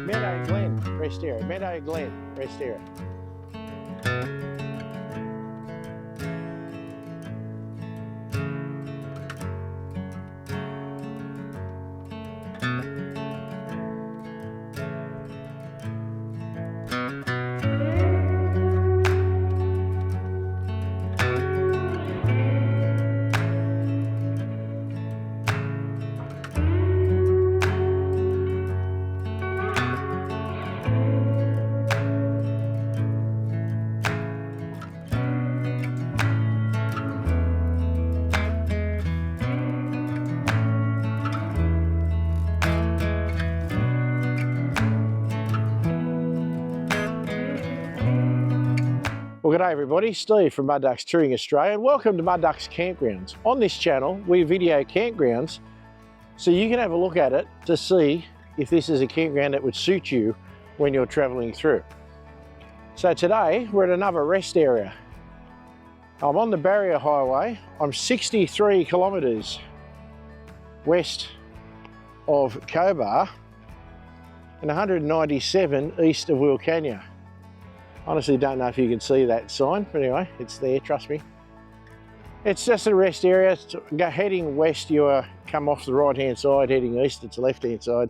Meadow, Glen, rest area. Meadow, Glen, rest area. Well, g'day everybody, Steve from Mud Ducks Touring Australia, and welcome to Mud Ducks Campgrounds. On this channel, we video campgrounds so you can have a look at it to see if this is a campground that would suit you when you're travelling through. So today, we're at another rest area. I'm on the Barrier Highway. I'm 63 kilometres west of Cobar and 197 east of Wilcannia. Honestly, don't know if you can see that sign, but anyway, it's there, trust me. It's just a rest area. Heading west, you come off the right-hand side, heading east, it's the left-hand side.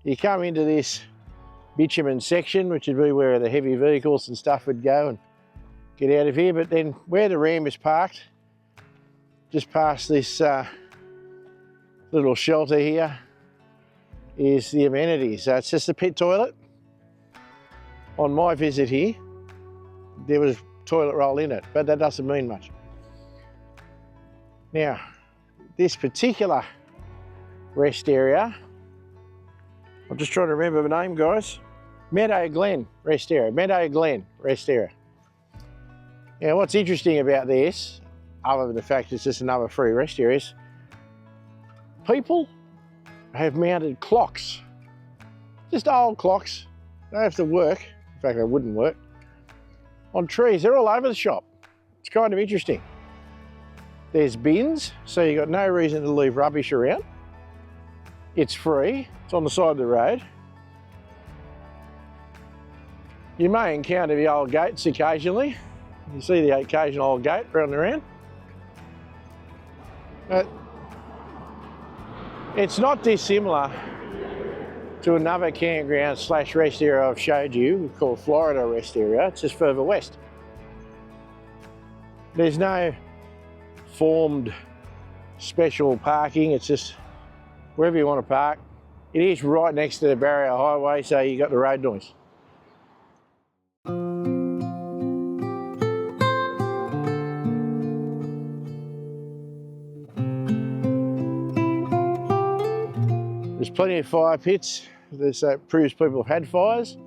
You come into this bitumen section, which would be where the heavy vehicles and stuff would go and get out of here, but then where the Ram is parked, just past this little shelter here, is the amenities. So it's just a pit toilet. On my visit here, there was toilet roll in it, but that doesn't mean much. Now, this particular rest area, I'm just trying to remember the name, guys. Meadow Glen rest area, Meadow Glen rest area. Now, what's interesting about this, other than the fact it's just another free rest area, is people have mounted clocks, just old clocks, don't have to work. In fact, they wouldn't work, on trees. They're all over the shop. It's kind of interesting. There's bins, so you've got no reason to leave rubbish around. It's free, it's on the side of the road. You may encounter the old goats occasionally. You see the occasional old goat running around. But it's not dissimilar to another campground slash rest area I've showed you, we call Florida rest area. It's just further west. There's no formed special parking, it's just wherever you want to park. It is right next to the Barrier Highway, so you got the road noise. There's plenty of fire pits. That proves people have had fires.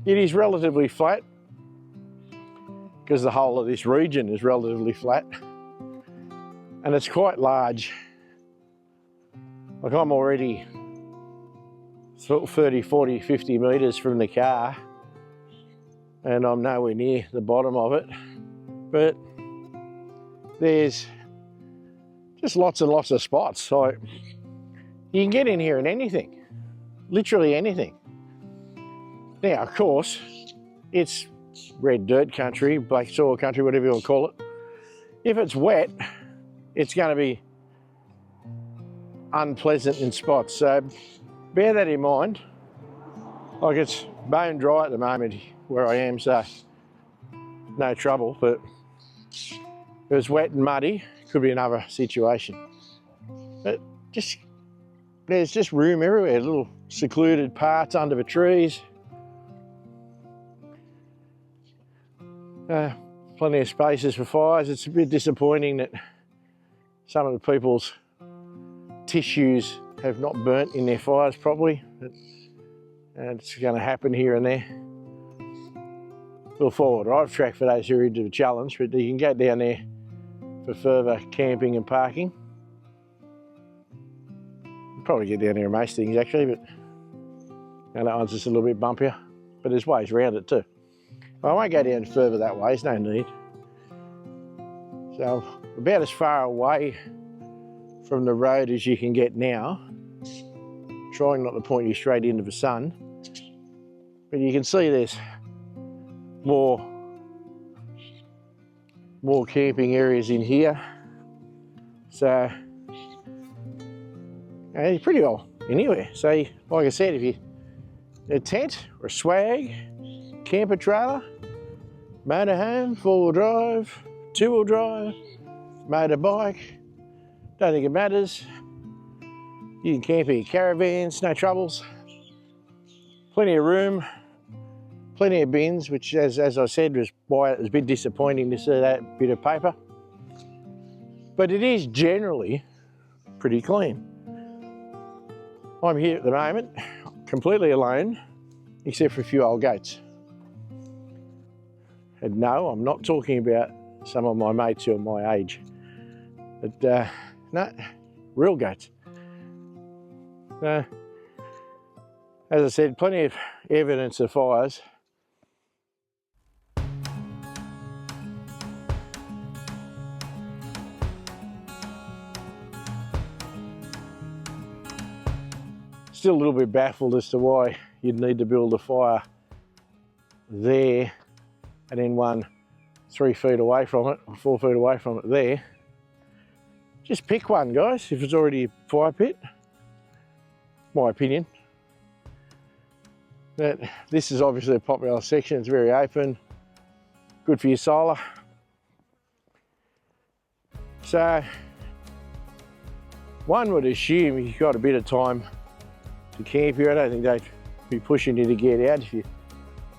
It is relatively flat because the whole of this region is relatively flat, and it's quite large. Like, I'm already 30, 40, 50 metres from the car and I'm nowhere near the bottom of it, but there's just lots and lots of spots. So you can get in here in anything, literally anything. Now, of course, it's red dirt country, black soil country, whatever you want to call it. If it's wet, it's going to be unpleasant in spots. So bear that in mind. Like, it's bone dry at the moment where I am, so no trouble, but if it was wet and muddy, it could be another situation. But there's just room everywhere, little secluded parts under the trees. Plenty of spaces for fires. It's a bit disappointing that some of the people's tissues have not burnt in their fires properly, and it's going to happen here and there. We'll follow a drive track for those who are into the challenge, but you can go down there for further camping and parking. Probably get down there in most things actually, but that one's just a little bit bumpier, but there's ways around it too. Well, I won't go down further that way, there's no need. So about as far away from the road as you can get now. trying not to point you straight into the sun. But you can see there's more camping areas in here. So it's pretty well anywhere. So like I said, if you a tent or a swag, camper trailer, motorhome, 4-wheel drive, 2-wheel drive, motorbike, don't think it matters. You can camp in your caravans, no troubles. Plenty of room, plenty of bins, which as I said was why it was a bit disappointing to see that bit of paper. But it is generally pretty clean. I'm here at the moment, completely alone, except for a few old goats. And no, I'm not talking about some of my mates who are my age. But no, real goats. As I said, plenty of evidence of fires. Still a little bit baffled as to why you'd need to build a fire there and then one 3 feet away from it, or 4 feet away from it there. Just pick one, guys, if it's already a fire pit. My opinion. But this is obviously a popular section, it's very open, good for your solar. So one would assume you've got a bit of time to camp here. I don't think they'd be pushing you to get out if you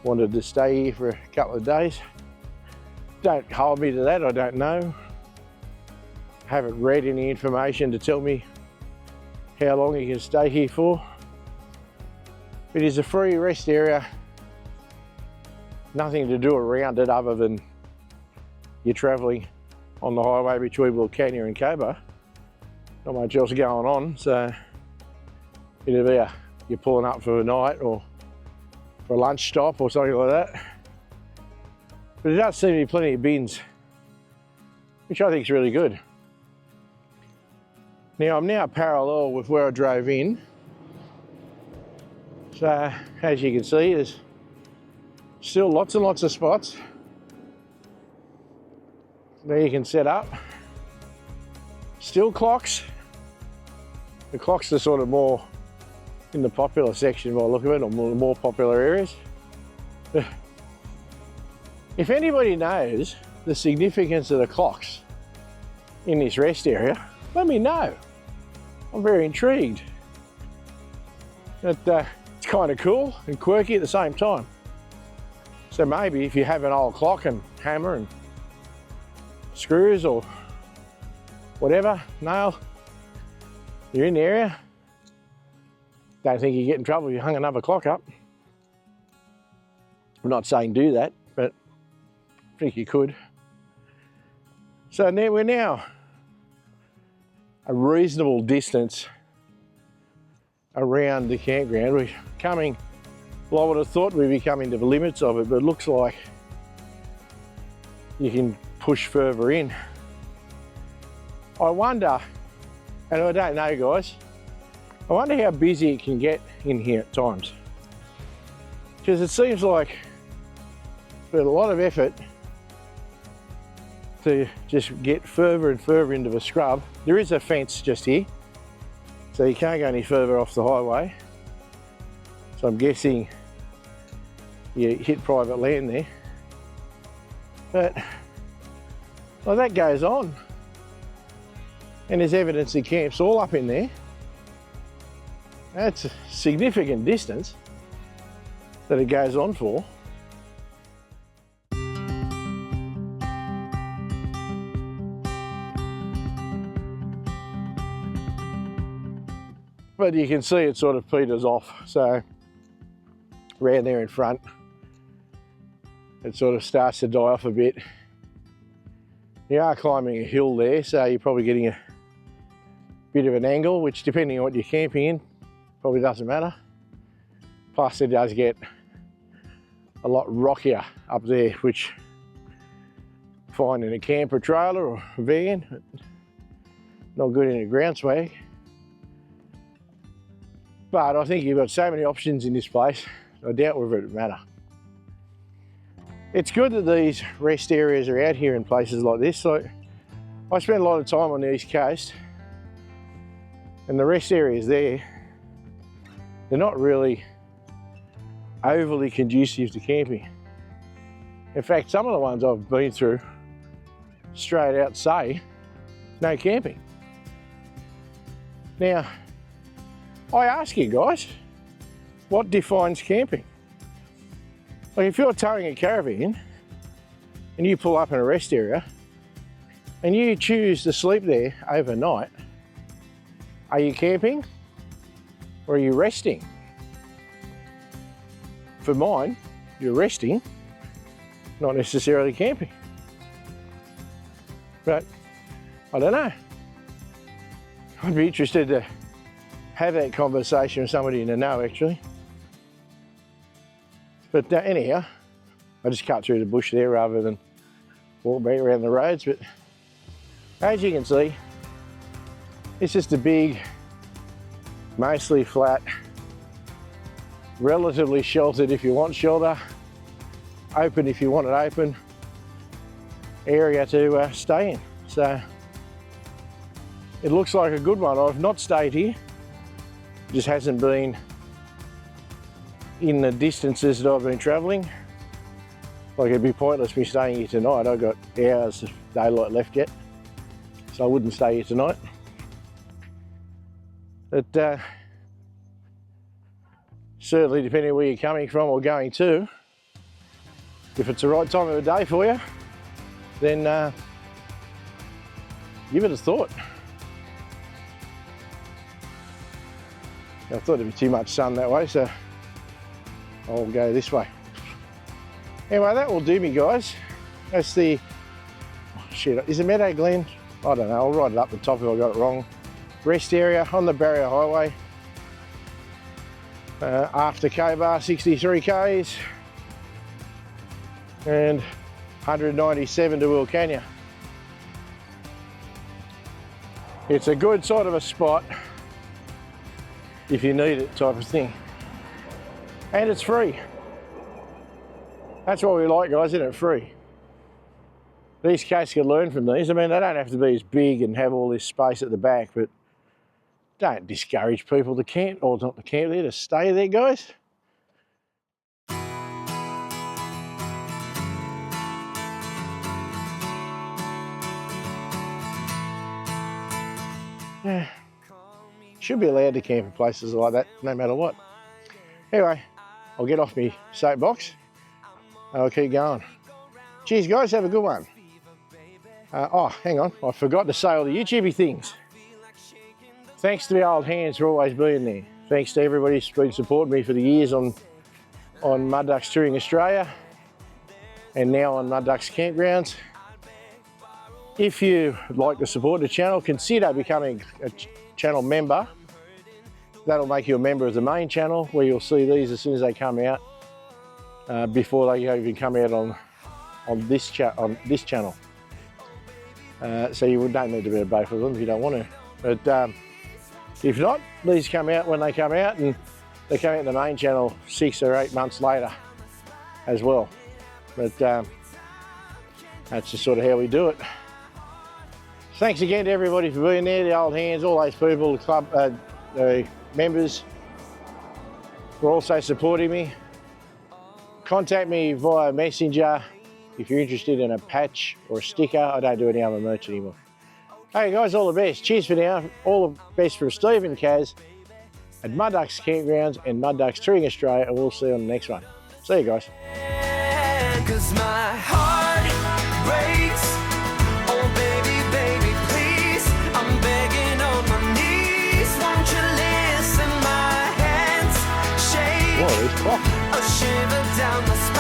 wanted to stay here for a couple of days. Don't hold me to that, I don't know. Haven't read any information to tell me how long you can stay here for. It is a free rest area. Nothing to do around it other than you're travelling on the highway between Wilcannia and Cobar. Not much else going on, so it'll be you're pulling up for a night or for a lunch stop or something like that. But there does seem to be plenty of bins, which I think is really good. Now I'm now parallel with where I drove in. So as you can see, there's still lots and lots of spots there you can set up. Still clocks. The clocks are sort of more in the popular section by the look of it, or more popular areas. If anybody knows the significance of the clocks in this rest area, let me know. I'm very intrigued. It's kind of cool and quirky at the same time. So maybe if you have an old clock and hammer and screws or whatever, nail, you're in the area, don't think you get in trouble if you hung another clock up. I'm not saying do that, but I think you could. So now we're now a reasonable distance around the campground. We're coming, well, I would have thought we'd be coming to the limits of it, but it looks like you can push further in. I wonder, and I don't know guys, I wonder how busy it can get in here at times. Because it seems like there's a lot of effort to just get further and further into the scrub. There is a fence just here, so you can't go any further off the highway. So I'm guessing you hit private land there. But, well, that goes on. And there's evidence of camps all up in there. That's a significant distance that it goes on for. But you can see it sort of peters off. So around there in front, it sort of starts to die off a bit. You are climbing a hill there, so you're probably getting a bit of an angle, which depending on what you're camping in, probably doesn't matter. Plus it does get a lot rockier up there, which fine in a camper trailer or a van, but not good in a ground swag. But I think you've got so many options in this place, I doubt whether it would matter. It's good that these rest areas are out here in places like this. Like, I spend a lot of time on the East Coast, and the rest areas there, they're not really overly conducive to camping. In fact, some of the ones I've been through straight out say no camping. Now, I ask you guys, what defines camping? Like, if you're towing a caravan and you pull up in a rest area and you choose to sleep there overnight, are you camping or are you resting? For mine, you're resting, not necessarily camping. But I don't know. I'd be interested to have that conversation with somebody in the know, actually. But anyhow, I just cut through the bush there rather than walk back around the roads. But as you can see, it's just a big, mostly flat, relatively sheltered if you want shelter, open if you want it open, area to stay in. So it looks like a good one. I've not stayed here, it just hasn't been in the distances that I've been travelling. Like, it'd be pointless me staying here tonight. I've got hours of daylight left yet, so I wouldn't stay here tonight. But certainly, depending on where you're coming from or going to, if it's the right time of the day for you, then give it a thought. I thought there'd be too much sun that way, so I'll go this way. Anyway, that will do me, guys. That's the, oh shit, is it Meadow, Glen? I don't know, I'll write it up the top if I got it wrong. Rest area on the Barrier Highway. After Cobar, 63 Ks. And 197 to Wilcannia. It's a good sort of a spot if you need it, type of thing. And it's free. That's what we like, guys, isn't it? Free. The East Coast can learn from these. I mean, they don't have to be as big and have all this space at the back, but don't discourage people to camp, or not to camp there, to stay there, guys. Yeah. Should be allowed to camp in places like that, no matter what. Anyway, I'll get off my soapbox and I'll keep going. Cheers, guys, have a good one. Oh, hang on, I forgot to say all the YouTubey things. Thanks to the old hands for always being there. Thanks to everybody who's been supporting me for the years on Mud Ducks Touring Australia and now on Mud Ducks Campgrounds. If you would like to support the channel, consider becoming a channel member. That'll make you a member of the main channel, where you'll see these as soon as they come out, before they even come out on this channel. So you don't need to be a both of them if you don't want to. But if not, these come out when they come out, and they come out in the main channel 6 or 8 months later as well. But that's just sort of how we do it. Thanks again to everybody for being there, the old hands, all those people, the club, the members for also supporting me. Contact me via Messenger if you're interested in a patch or a sticker. I don't do any other merch anymore. Hey guys, all the best. Cheers for now. All the best from Steve and Kaz at Mud Ducks Campgrounds and Mud Ducks Touring Australia, and we'll see you on the next one. See you guys. 'Cause my heart breaks. Oh baby, baby, please. I'm begging on my knees. Won't you listen? My hands shake. Whoa, a shiver down the